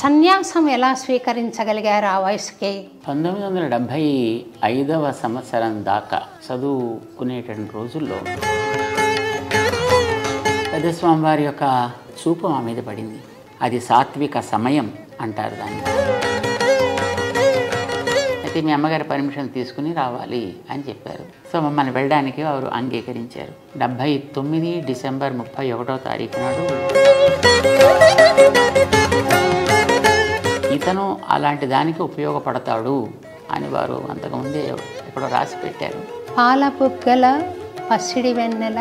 సన్యాసం ఎలా స్వీకరించగలిగారు ఆ వయసుకి? 1975వ సంవత్సరం దాకా చదువుకునేటువంటి రోజుల్లో పెద్దస్వామి వారి యొక్క చూపు మా మీద పడింది. అది సాత్విక సమయం అంటారు దాన్ని. అయితే మీ అమ్మగారి పర్మిషన్ తీసుకుని రావాలి అని చెప్పారు. సో మమ్మల్ని వెళ్ళడానికి వారు అంగీకరించారు. 79 డిసెంబర్ 31వ తారీఖు నాడు ఇతను అలాంటి దానికి ఉపయోగపడతాడు అని వారు అంతకుముందే ఎక్కడో రాసి పెట్టారు. పాల బుగ్గల పసిడి వెన్నెల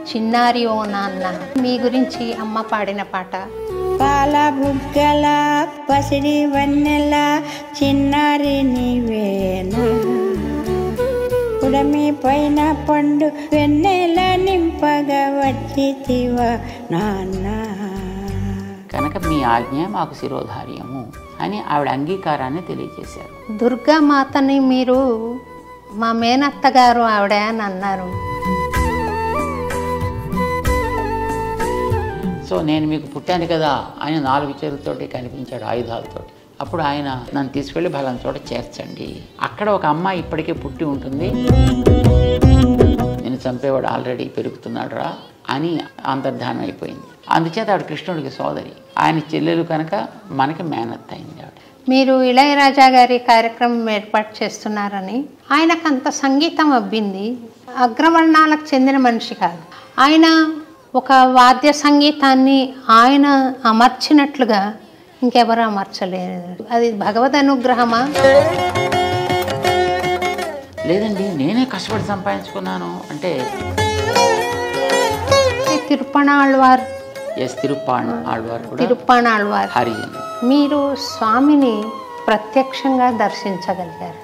చిన్నారి ఓ నాన్న, మీ గురించి అమ్మ పాడిన పాట. పాల బుగ్గల పసిడి వెన్నెల చిన్నారి నీవేనా, ఉడమి పైన పండు వెన్నెల నింపగా వచ్చితివా నాన్న. కనుక మీ ఆజ్ఞ మాకు శిరోధార్యము అని ఆవిడ అంగీకారాన్ని తెలియజేశారు. దుర్గామాతని మీరు మా మేనత్త గారు ఆవిడ అని అన్నారు. సో నేను మీకు పుట్టాను కదా ఆయన 4 చేతులతోటి కనిపించాడు, ఆయుధాలతో. అప్పుడు ఆయన నన్ను తీసుకెళ్ళి బలం చోట చేర్చండి, అక్కడ ఒక అమ్మాయి ఇప్పటికే పుట్టి ఉంటుంది, నేను చంపేవాడు ఆల్రెడీ పెరుగుతున్నాడు రా అని అంతర్ధానం అయిపోయింది. అందుచేత ఆవిడ కృష్ణుడికి సోదరి, ఆయన చెల్లెలు కనుక మనకి మేనత్త అయింది ఆవిడ. మీరు ఇళయరాజా గారి కార్యక్రమం ఏర్పాటు చేస్తున్నారని, ఆయనకు అంత సంగీతం అబ్బింది. అగ్రవర్ణాలకు చెందిన మనిషి కాదు ఆయన. ఒక వాద్య సంగీతాన్ని ఆయన అమర్చినట్లుగా ఇంకెవరు అమర్చలేదు. అది భగవద్ అనుగ్రహమా? లేదండి, నేనే కష్టపడి సంపాదించుకున్నాను. అంటే తిరుప్పణాళ్వార్, తిరుప్పాణాళ్వార్ హరిజన్. మీరు స్వామిని ప్రత్యక్షంగా దర్శించగలిగారు.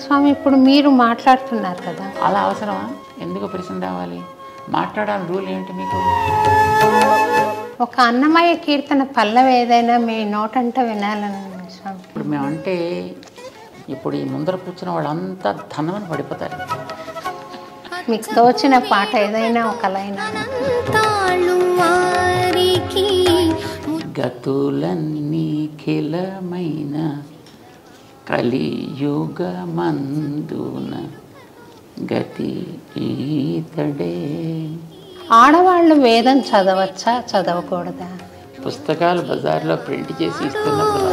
స్వామి ఇప్పుడు మీరు మాట్లాడుతున్నారు కదా, అలా అవసరమా? ఎందుకు ప్రశ్న రావాలి? మాట్లాడాలని రూల్ ఏంటి మీకు? ఒక అన్నమయ్య కీర్తన పల్లవి ఏదైనా మీ నోటంటే వినాలని స్వామి. ఇప్పుడు మేమంటే ఇప్పుడు ఈ ముందర కూర్చున్న వాళ్ళంతా ధనమని పడిపోతారు. మీకు తోచిన పాట ఏదైనా ఒక లైన్. గతులన్నీ ఖిలమైన కలియుగమందున గతి ఈతడే. ఆడవాళ్ళు వేదం చదవచ్చా, చదవకూడదా? పుస్తకాలు బజార్లో ప్రింట్ చేసి ఇస్తున్నప్పుడు